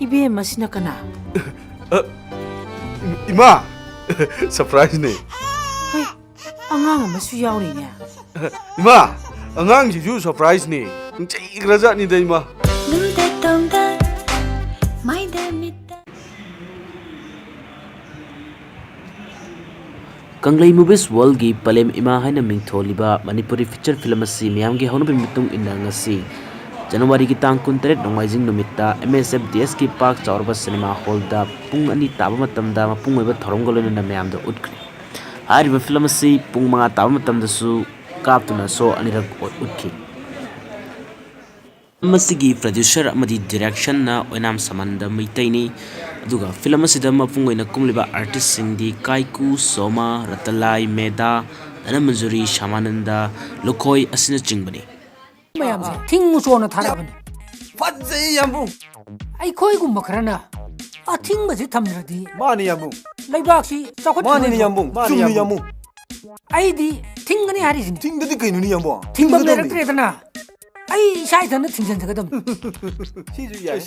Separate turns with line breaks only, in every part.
Ibe masina kana.
Ima, surprise ne.
Hey, angang amasu yauri ne.
Ima, angang siju surprise ne. Cai raja ni dai ma.
Kanglei Movies World gi Palem Ima haina mingtholiba Manipuri feature film asi miyam gi haunabi mitung inna ngasi January ki tang 13 nongmaijing numitta MSFDS ki Park Chaurba Cinema Hall da pung ani taba matamda mapung oiba thorongolona na miyam da utkri hariba film asi pung manga taba matamda su kaptuna so anirak utki masigi producer amadi direction na oinam samanda maitaini aduga film asida mapung oina kumliba artist singdi Kaiku Soma Ratalai Meda Dana Manjuri Shamananda Lokoi asina chingbani
mayam se thing so na thara bani
Fadzai yambu
ai khoi gum makrana a thing ba je thamradi
mani yambu
laibak si chakot
mani yambu chumni yambu
ai di thing ani hari sin
ting dadi kainu ni yambu
thing ba le rakre dana ai sai dana thing jan jagadam
siju yai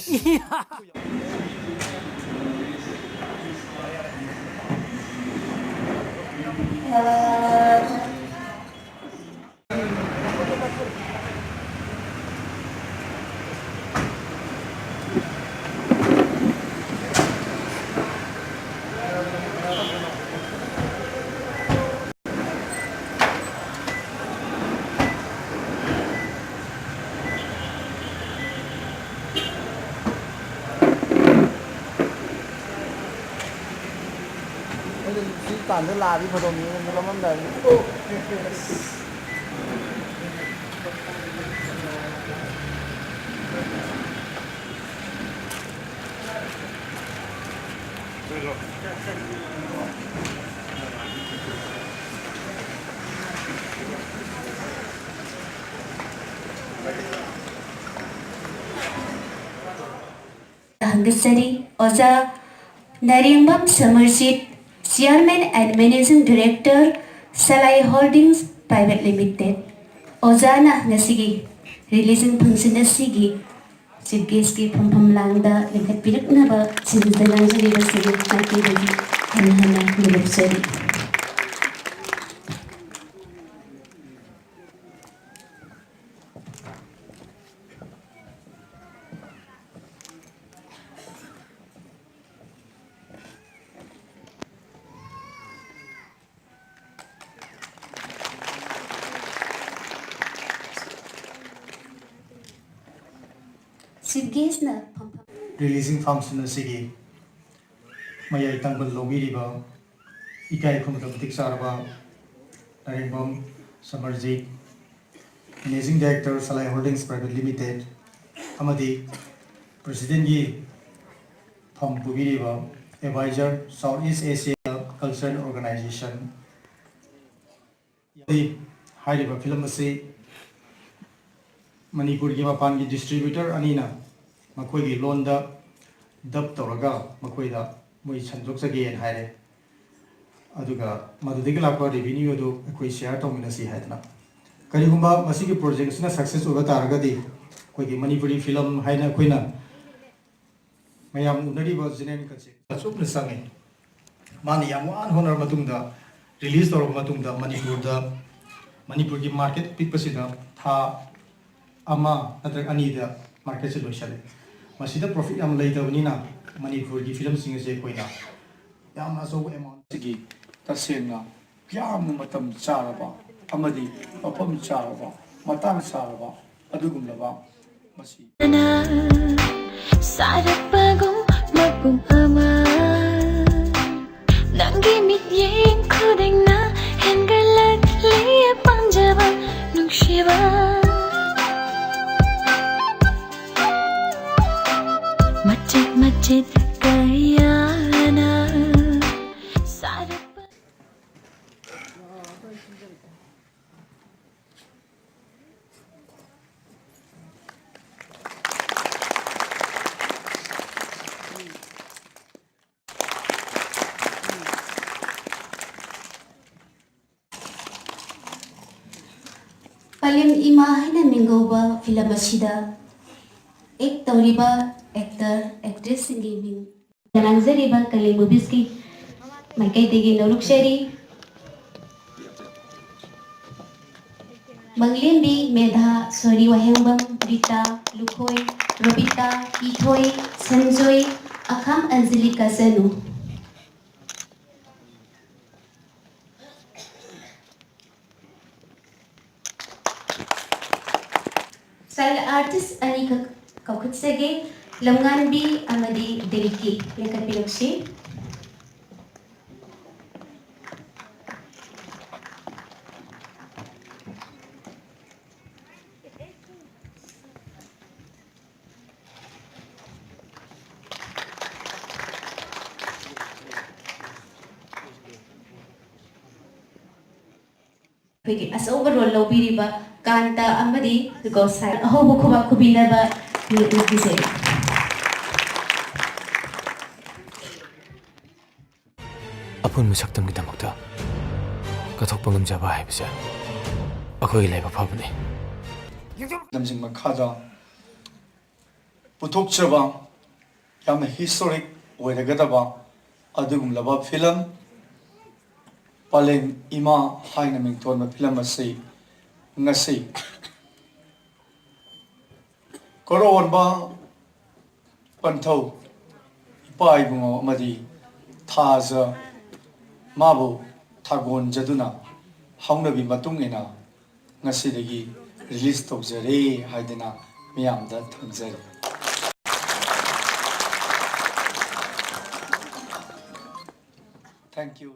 tàn thứ là đi phật đồng nó có vấn đề
Hangasari Oza Narimbam Samarjit Chairman and Managing Director Salai Holdings Private Limited Ozana Nasigi Releasing Function Asigi Chief Guest ki Pam Langda Lingkat Pirak Naba Sindalang Jari Basigi Naki Bagi Hanhana Nilapsari
Releasing function asigi mayai tangbal lobi riba ikai khumdam tiksarba Narimbam Samarjit Managing Director Salai Holdings Private Limited amadi President gi Thom Pubiriba Advisor Southeast Asia Cultural Organization yadi hairiba film asi Manipur gi mapan gi distributor anina makoi gi londa dub toraga makoi da moi chanjok sage en haire aduga madudigi lakwa revenue do koi share to minasi haidna kari gumba masi gi project sina success oba taraga di koi gi Manipuri film haina koina mayam unari ba jinen ka che achuk na sange mani yam wan honor matungda release tor matungda Manipur gi market pick pasida tha ama natra ani da market se loisale masida profit am leidabnina Manipur gi film sing se koina yam aso amount gi tasena yam matam charaba amadi apam charaba matang charaba adugumlaba masi
sarapagum mapum ama nangi mit yeng khudeng na hengalat liya panjaba nungshiba Macet kayana sarap
Palem Ima haina mingoba film asida ek tauriba actor एक्ट्रेससिंगी मिंग ꯂꯥꯡꯖꯔꯤꯕ ꯀꯂꯤ ꯃꯨꯚꯤꯁꯀꯤ ꯃꯥꯏꯀꯩꯗꯒꯤ ꯅꯣꯂꯨꯛꯆꯔꯤ Mangleimbi Medha Sori Wahengbam Rita Lukhoi Robita Ithoi Sanjoy Akham Anjalika Chanu child artist ꯑꯅꯤꯈꯛ ꯀꯧꯈꯠꯆꯒꯦ ꯂꯝꯉꯥꯟꯕꯤ ꯑꯃꯗꯤ ꯗꯤꯜꯀꯤ ꯂꯦꯡꯈꯠꯄꯤꯔꯛꯁꯤ ꯑꯩꯈꯣꯏꯒꯤ ꯑꯆꯧꯕ ꯔꯣꯜ ꯂꯧꯕꯤꯔꯤꯕ ꯀꯥꯟꯇ ꯑꯃꯗꯤ ꯒꯣꯁꯥꯏ ꯑꯍꯧꯕ ꯈꯨꯕꯥꯛ ꯈꯨꯕꯤꯅꯕ ꯄꯤꯖꯔꯤ
ꯑꯄꯨꯟꯕ ꯁꯛꯇꯝꯒꯤꯗꯃꯛꯇ ꯀꯠꯊꯣꯛꯄ ꯉꯝꯖꯕ ꯍꯥꯏꯕꯁꯦ ꯑꯩꯈꯣꯏꯒꯤ ꯂꯥꯏꯕꯛ ꯐꯕꯅꯤ
ꯂꯝꯖꯤꯡ ꯃꯈꯥꯗ ꯄꯨꯊꯣꯛꯆꯕ ꯌꯥꯝꯅ ꯍꯤꯁꯇꯣꯔꯤꯛ ꯑꯣꯏꯔꯒꯗꯕ ꯑꯗꯨꯒꯨꯝꯂꯕ ꯐꯤꯂꯝ ꯄꯂꯦꯝ ꯏꯃꯥ ꯍꯥꯏꯅ ꯃꯤꯡꯊꯣꯟꯕ ꯐꯤꯂꯝ ꯑꯁꯤ ꯉꯁꯤ ꯀꯣꯔꯑꯣꯟꯕ ꯄꯟꯊꯧ ꯏꯄꯥ ꯏꯕꯨꯡꯉꯣ ꯑꯃꯗꯤ ꯊꯥꯖ ꯃꯥꯕꯨ ꯊꯥꯒꯣꯟꯖꯗꯨꯅ ꯍꯧꯅꯕꯤ ꯃꯇꯨꯡ ꯏꯟꯅ ꯉꯁꯤꯗꯒꯤ ꯔꯤꯂꯤꯖ ꯇꯧꯖꯔꯦ ꯍꯥꯏꯗꯅ ꯃꯤꯌꯥꯝꯗ ꯊꯝꯖꯔꯤ Thank you.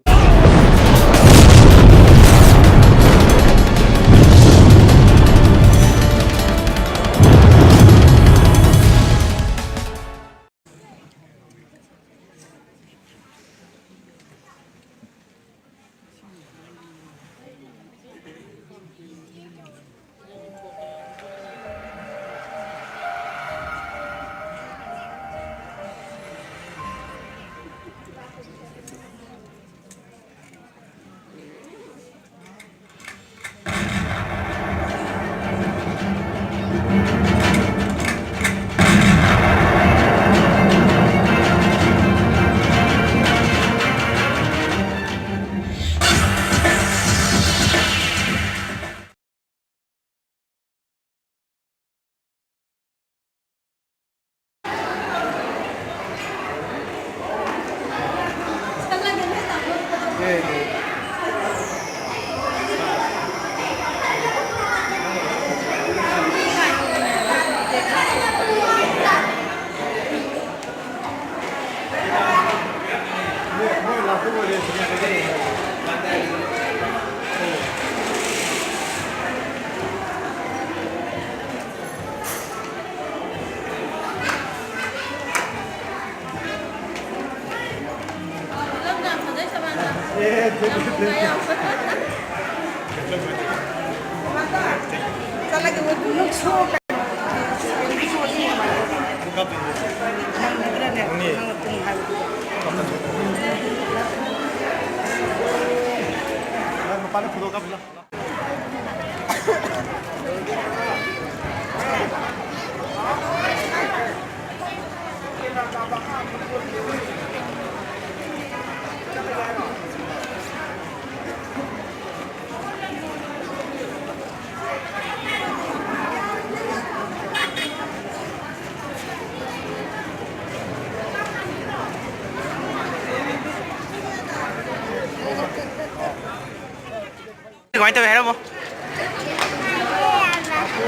Kau itu hero mo?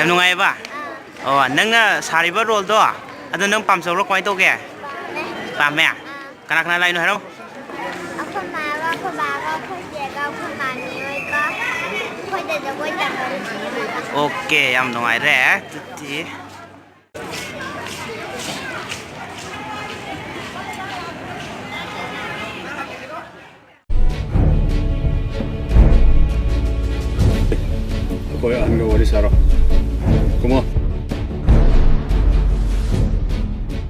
Yang nungai ba? Oh, neng na sari ba role do? Ada neng pam solo kau itu ke? Pam ya? Kana lain hero?
Aku mawa, aku bawa, aku jaga, aku mani, aku ada buat apa?
Oke, yang nungai re, tuti.
Koy ahanga wari saro. Kuma.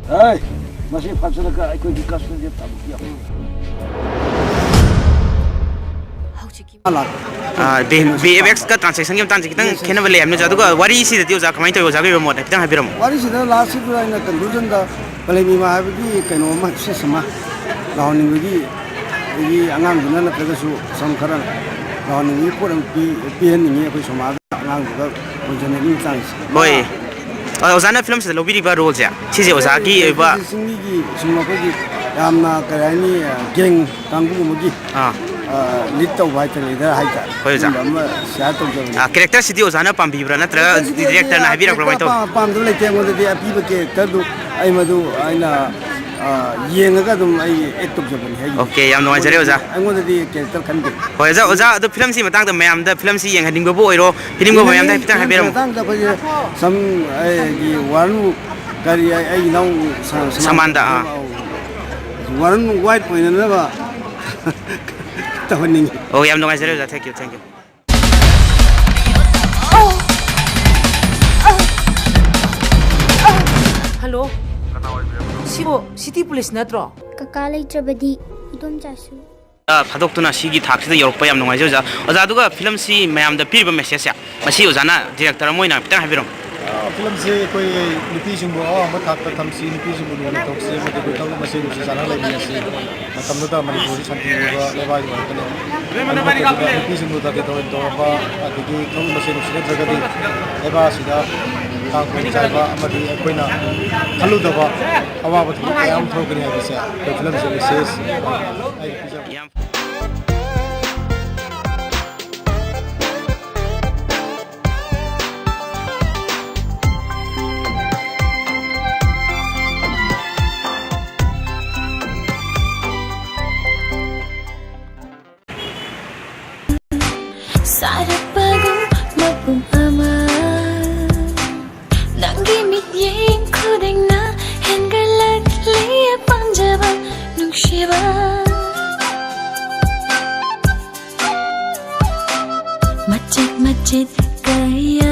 Hey, masih pasal ka ikut di kasus dia tak bukti apa.
BFX ka transaction game transaction kitang kena beli amne jadu ka wari si dia uza kamai to uza ke remote kitang habiram.
Wari sih dah last itu ina conclusion dah ꯄꯂꯦꯝ ꯏꯃꯥ ꯍꯥꯏꯕꯗꯤ ꯀꯩꯅꯣꯝꯃ ꯁꯤꯁ ꯑꯃ ꯂꯥꯎꯍꯟꯅꯤꯡꯕꯒꯤ ꯑꯗꯒꯤ ꯑꯉꯥꯡꯗꯨꯅ ꯅꯠꯇ꯭ꯔꯒꯁꯨ ꯁꯝ ꯈꯔ ꯂꯥꯎꯍꯟꯅꯤꯡꯕꯒꯤ ꯄꯣꯠ ꯑꯃ ꯄꯤꯍꯟꯅꯤꯡꯉꯤ ꯑꯩꯈꯣꯏ ꯁꯃꯥꯖꯗ ꯑꯉꯥꯡꯗꯨꯒ ꯂꯣꯏꯖꯟꯅꯒꯤ ꯃꯇꯥꯡꯁꯦ
ꯍꯣꯏ ꯑꯣꯖꯥꯅ ꯐꯤꯂꯝꯁꯤꯗ ꯂꯧꯕꯤꯔꯤꯕ ꯔꯣꯜꯁꯦ ꯁꯤꯁꯦ ꯑꯣꯖꯥꯒꯤ ꯑꯣꯏꯕ
ꯆꯤꯡꯃꯤꯒꯤ ꯁꯨꯝ ꯑꯩꯈꯣꯏꯒꯤ ꯌꯥꯝꯅ ꯀꯔꯤ ꯍꯥꯏꯅꯤ ꯒꯦꯡ ꯀꯥꯡꯕꯨ ꯑꯃꯒꯤ ꯂꯤꯗ ꯇꯧꯕ ꯍꯥꯏꯇꯥꯔꯦ ꯂꯤꯗꯔ ꯍꯥꯏꯇꯥꯔꯦ
ꯍꯣꯏ ꯑꯣꯖꯥ
ꯑꯃ ꯁꯤꯌꯥꯔ ꯇꯧꯖꯕꯅꯤ
ꯀꯦꯔꯦꯛꯇꯔꯁꯤꯗꯤ ꯑꯣꯖꯥꯅ ꯄꯥꯝꯕꯤꯕ꯭ꯔꯥ ꯅꯠꯇ꯭ꯔꯒ ꯗꯤꯔꯦꯛꯇꯔꯅ ꯍꯥꯏꯕꯤꯔꯛꯄ꯭ꯔꯥ ꯀꯃꯥꯏꯅ ꯇꯧ
ꯄꯥꯝꯗꯕ ꯂꯩꯇꯦ ꯑꯩꯉꯣꯟꯗꯗꯤ ꯑꯄꯤꯕ ꯀꯦꯔꯦꯛꯇꯔꯗꯨ ꯑꯩ ꯃꯗꯨ ꯑꯩꯅ ꯌꯦꯡꯉꯒ ꯑꯗꯨꯝ ꯑꯩ ꯑꯦꯛ ꯇꯧꯖꯕꯅꯤ ꯍꯥꯏ
ꯑꯣꯀꯦ ꯌꯥꯝ ꯅꯨꯡꯉꯥꯏꯖꯔꯦ ꯑꯣꯖꯥ
ꯑꯩꯉꯣꯟꯗꯗꯤ ꯀꯦꯔꯦꯛꯇꯔ ꯈꯟꯗꯦ
ꯍꯣꯏ ꯑꯣꯖꯥ ꯑꯗꯣ ꯐꯤꯂꯝꯁꯤ ꯃꯇꯥꯡꯗ ꯃꯌꯥꯝꯗ ꯐꯤꯂꯝꯁꯤ ꯌꯦꯡꯍꯟꯅꯤꯡꯕꯕꯨ ꯑꯣꯏꯔꯣ ꯐꯤꯂꯝꯒ ꯃꯌꯥꯝꯗ ꯍꯥꯏꯐꯦꯠꯇꯪ ꯍꯥꯏꯕꯤꯔꯝꯃꯨ
ꯃꯇꯥꯡꯗ ꯑꯩꯈꯣꯏꯁꯦ ꯁꯝ ꯑꯩꯒꯤ ꯋꯥꯔꯟ ꯀꯔꯤ ꯑꯩ ꯏꯅꯥꯎ
ꯁꯃꯥꯟꯗ
ꯋꯥꯔꯟ ꯋꯥꯏꯠ ꯑꯣꯏꯅꯅꯕ ꯇꯧꯍꯟꯅꯤꯡꯉꯤ
ꯑꯣ ꯌꯥꯝ ꯅꯨꯡꯉꯥꯏꯖꯔꯦ ꯑꯣꯖꯥ ꯊꯦꯡꯛ ꯌꯨ
ꯍꯜꯂꯣ ꯁꯤꯕꯨ ꯁꯤꯇꯤ ꯄꯨꯂꯤꯁ ꯅꯠꯇ꯭ꯔꯣ
ꯀꯀꯥ ꯂꯩꯇ꯭ꯔꯕꯗꯤ ꯏꯗꯣꯝꯆꯥꯁꯨ
ꯊꯥꯗꯣꯛꯇꯨꯅ ꯁꯤꯒꯤ ꯊꯥꯛꯁꯤꯗ ꯌꯧꯔꯛꯄ ꯌꯥꯝ ꯅꯨꯡꯉꯥꯏꯖꯩ ꯑꯣꯖꯥ ꯑꯣꯖꯥ ꯑꯗꯨꯒ ꯐꯤꯂꯝꯁꯤ ꯃꯌꯥꯝꯗ ꯄꯤꯔꯤꯕ ꯃꯦꯁꯦꯖꯁꯦ ꯃꯁꯤ ꯑꯣꯖꯥꯅ ꯗꯤꯔꯦꯛꯇꯔ ꯑꯃ ꯑꯣꯏꯅ ꯈꯤꯇꯪ ꯍꯥꯏꯕꯤꯔꯝꯃꯨ
ꯐꯤꯂꯝꯁꯤ ꯑꯩꯈꯣꯏ ꯅꯨꯄꯤꯁꯤꯡꯕꯨ ꯑꯋꯥꯡꯕ ꯊꯥꯛꯇ ꯊꯝꯁꯤ ꯅꯨꯄꯤꯁꯤꯡꯕꯨ ꯂꯨꯅ ꯇꯧꯁꯤ ꯑꯃꯗꯤ ꯑꯩꯈꯣꯏ ꯊꯕꯛ ꯃꯁꯤ ꯅꯨꯡꯁꯤ ꯆꯥꯟꯅ ꯂꯩꯃꯤꯟꯅꯁꯤ ꯃꯇꯝꯗꯨꯗ ꯃꯅꯤꯄꯨꯔꯁꯤ ꯁꯥꯟꯇꯤ ꯑꯣꯏꯕ ꯂꯩꯕꯥꯛ ꯑꯣꯏꯔꯛꯀꯅꯤ ꯅꯨꯄꯤꯁꯤꯡꯕꯨ ꯇꯥꯒꯤ ꯇꯧꯔꯕ ꯑꯗꯒꯤ ꯊꯕꯛ ꯃꯁꯤ ꯅꯨꯡꯁꯤ ꯅꯠꯇ꯭ꯔꯒꯗꯤ ꯂꯩꯕꯥꯛ ꯑꯁꯤꯗ ꯇꯥꯡ ꯈꯨꯟ ꯆꯥꯏꯕ ꯑꯃꯗꯤ ꯑꯩꯈꯣꯏꯅ ꯈꯜꯂꯨꯗꯕ ꯑꯋꯥꯕ ꯊꯕꯛ ꯀꯌꯥ ꯑꯃ ꯊꯣꯛꯀꯅꯤ ꯍꯥꯏꯕꯁꯦ ꯑꯩꯈꯣꯏ ꯐꯤꯂꯝꯁꯤ ꯃꯦꯁꯦꯖ ꯑꯩ ꯄꯤꯖꯕꯅꯤ
Sarapagong mapung ama Nanggi mityeng khudeng na Hengalat liya panjaban nungshiba Macet-macet kaya